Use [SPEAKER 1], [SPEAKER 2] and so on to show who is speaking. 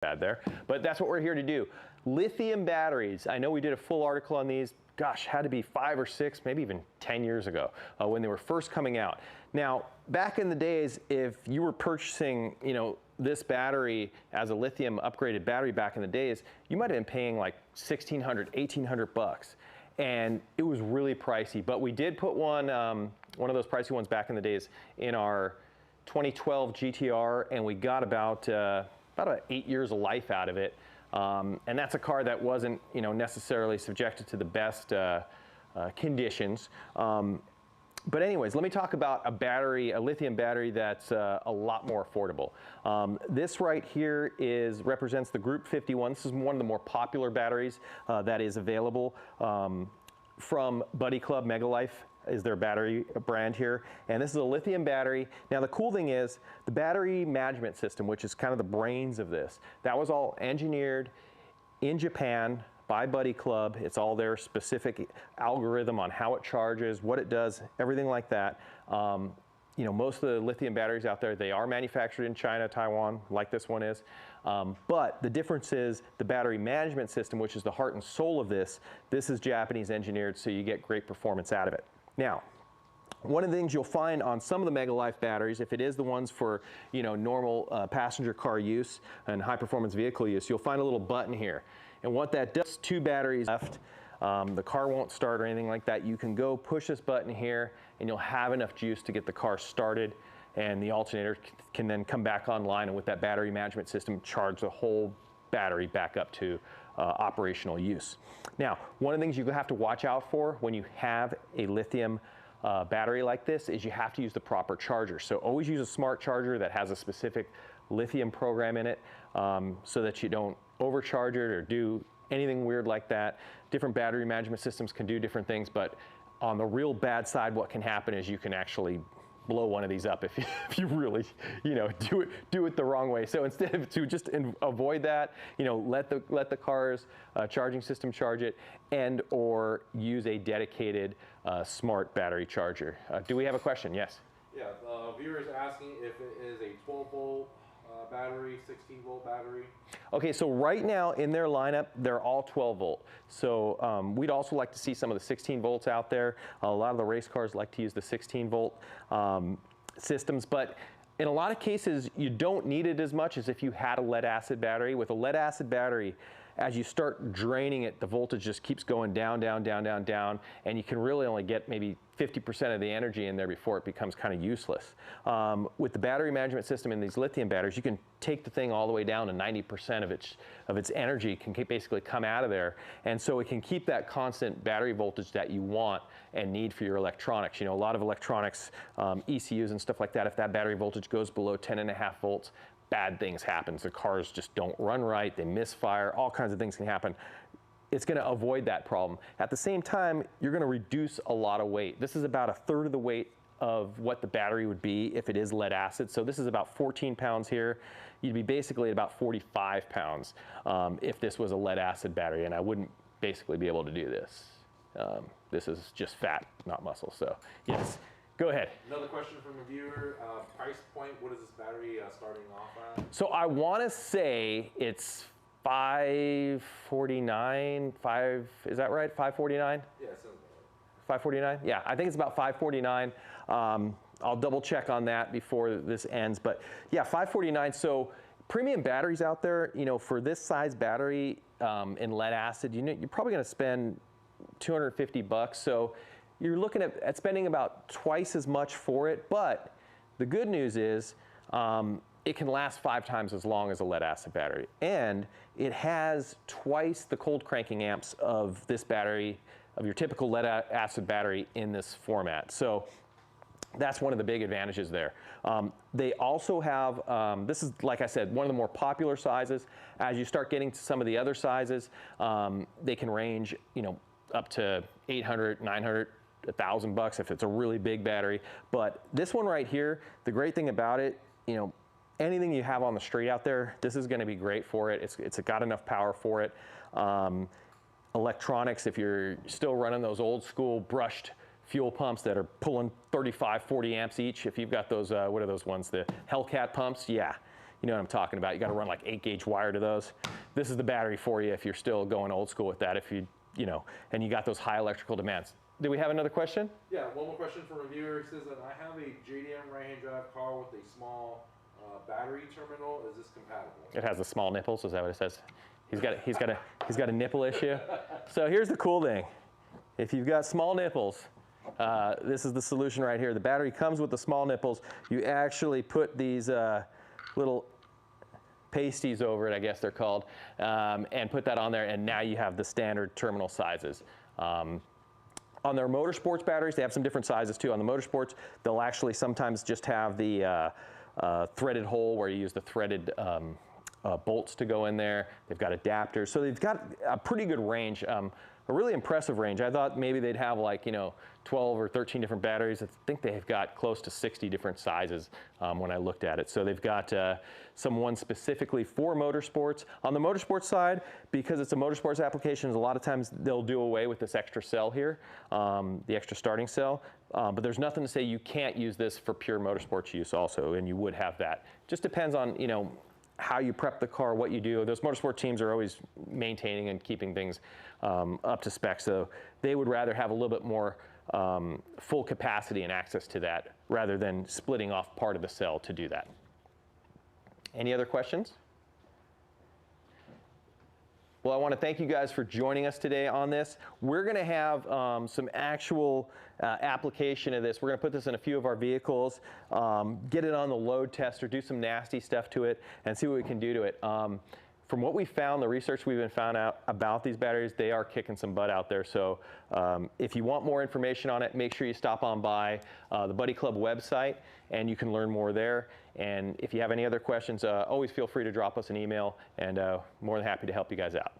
[SPEAKER 1] bad there, but that's what we're here to do. Lithium batteries. I know we did a full article on these. Gosh, had to be 5 or 6, maybe even 10 years ago when they were first coming out. Now, back in the days, if you were purchasing, this battery as a lithium upgraded battery back in the days, you might have been paying like $1,600, $1,800, and it was really pricey. But we did put one of those pricey ones back in the days in our 2012 GTR, and we got about 8 years of life out of it. And that's a car that wasn't, necessarily subjected to the best conditions. But anyways, let me talk about a lithium battery that's a lot more affordable. This right here represents the Group 51. This is one of the more popular batteries that is available from Buddy Club. Megalife is their battery brand here. And this is a lithium battery. Now the cool thing is the battery management system, which is kind of the brains of this, that was all engineered in Japan by Buddy Club. It's all their specific algorithm on how it charges, what it does, everything like that. Most of the lithium batteries out there, they are manufactured in China, Taiwan, like this one is. But the difference is the battery management system, which is the heart and soul of this is Japanese engineered, so you get great performance out of it. Now, one of the things you'll find on some of the Megalife batteries, if it is the ones for normal passenger car use and high performance vehicle use, you'll find a little button here. And what that does, 2 batteries left, the car won't start or anything like that. You can go push this button here and you'll have enough juice to get the car started, and the alternator can then come back online, and with that battery management system, charge the whole battery back up to operational use. Now, one of the things you have to watch out for when you have a lithium battery like this is you have to use the proper charger. So always use a smart charger that has a specific lithium program in it, so that you don't overcharge it or do anything weird like that. Different battery management systems can do different things, but on the real bad side, what can happen is you can actually blow one of these up if you really do it the wrong way. So instead of to just avoid that, let the car's charging system charge it, and or use a dedicated smart battery charger. Do we have a question? Yes.
[SPEAKER 2] Yeah, the viewer is asking if it is a 12-volt battery, 16-volt battery.
[SPEAKER 1] Okay, so right now in their lineup, they're all 12 volt. So we'd also like to see some of the 16 volts out there. A lot of the race cars like to use the 16 volt systems, but in a lot of cases, you don't need it as much as if you had a lead acid battery. With a lead acid battery, as you start draining it, the voltage just keeps going down, down, down, down, down, and you can really only get maybe 50% of the energy in there before it becomes kind of useless. With the battery management system in these lithium batteries, you can take the thing all the way down to 90% of its energy can basically come out of there, and so it can keep that constant battery voltage that you want and need for your electronics. A lot of electronics, ECUs and stuff like that, if that battery voltage goes below 10.5 volts, bad things happen. The cars just don't run right, they misfire, all kinds of things can happen. It's going to avoid that problem. At the same time, you're going to reduce a lot of weight. This is about 1/3 of the weight of what the battery would be if it is lead acid. So this is about 14 pounds here. You'd be basically at about 45 pounds if this was a lead acid battery, and I wouldn't basically be able to do this. This is just fat, not muscle. So yes. Go ahead.
[SPEAKER 2] Another question from a viewer. Price point, what is this battery starting off at?
[SPEAKER 1] So I want to say it's $549. Is that right? $549?
[SPEAKER 2] Yeah, sounds about
[SPEAKER 1] right. $549? Yeah, I think it's about $549. I'll double check on that before this ends. But yeah, $549. So premium batteries out there, for this size battery in lead acid, you're probably going to spend $250. So you're looking at spending about twice as much for it, but the good news is it can last 5 times as long as a lead acid battery, and it has twice the cold cranking amps of this battery, of your typical lead acid battery in this format. So that's one of the big advantages there. They also have, this is, like I said, one of the more popular sizes. As you start getting to some of the other sizes, they can range, up to $800, $900, $1,000 if it's a really big battery. But this one right here, the great thing about it, anything you have on the street out there, this is going to be great for it. It's got enough power for it. Electronics, if you're still running those old school brushed fuel pumps that are pulling 35, 40 amps each, if you've got those, what are those ones, the Hellcat pumps, yeah, you know what I'm talking about. You got to run like 8-gauge wire to those. This is the battery for you if you're still going old school with that. If you know, and you got those high electrical demands. Do we have another question?
[SPEAKER 2] Yeah, one more question from a viewer. He says that I have a JDM right-hand drive car with a small battery terminal. Is this compatible?
[SPEAKER 1] It has the small nipples. Is that what it says? He's got a nipple issue. So here's the cool thing. If you've got small nipples, this is the solution right here. The battery comes with the small nipples. You actually put these little pasties over it, I guess they're called, and put that on there, and now you have the standard terminal sizes. On their motorsports batteries, they have some different sizes too. On the motorsports, they'll actually sometimes just have the threaded hole where you use the threaded bolts to go in there. They've got adapters. So they've got a pretty good range, a really impressive range. I thought maybe they'd have like, 12 or 13 different batteries. I think they've got close to 60 different sizes when I looked at it. So they've got some ones specifically for motorsports. On the motorsports side, because it's a motorsports application, a lot of times they'll do away with this extra cell here, the extra starting cell. But there's nothing to say you can't use this for pure motorsports use also, and you would have that. Just depends on, how you prep the car, what you do. Those motorsport teams are always maintaining and keeping things up to spec, so they would rather have a little bit more full capacity and access to that rather than splitting off part of the cell to do that. Any other questions? Well, I want to thank you guys for joining us today on this. We're going to have some actual application of this. We're going to put this in a few of our vehicles, get it on the load tester, do some nasty stuff to it, and see what we can do to it. From what we found, the research we've been found out about these batteries, they are kicking some butt out there. So if you want more information on it, make sure you stop on by the Buddy Club website, and you can learn more there. And if you have any other questions, always feel free to drop us an email, and more than happy to help you guys out.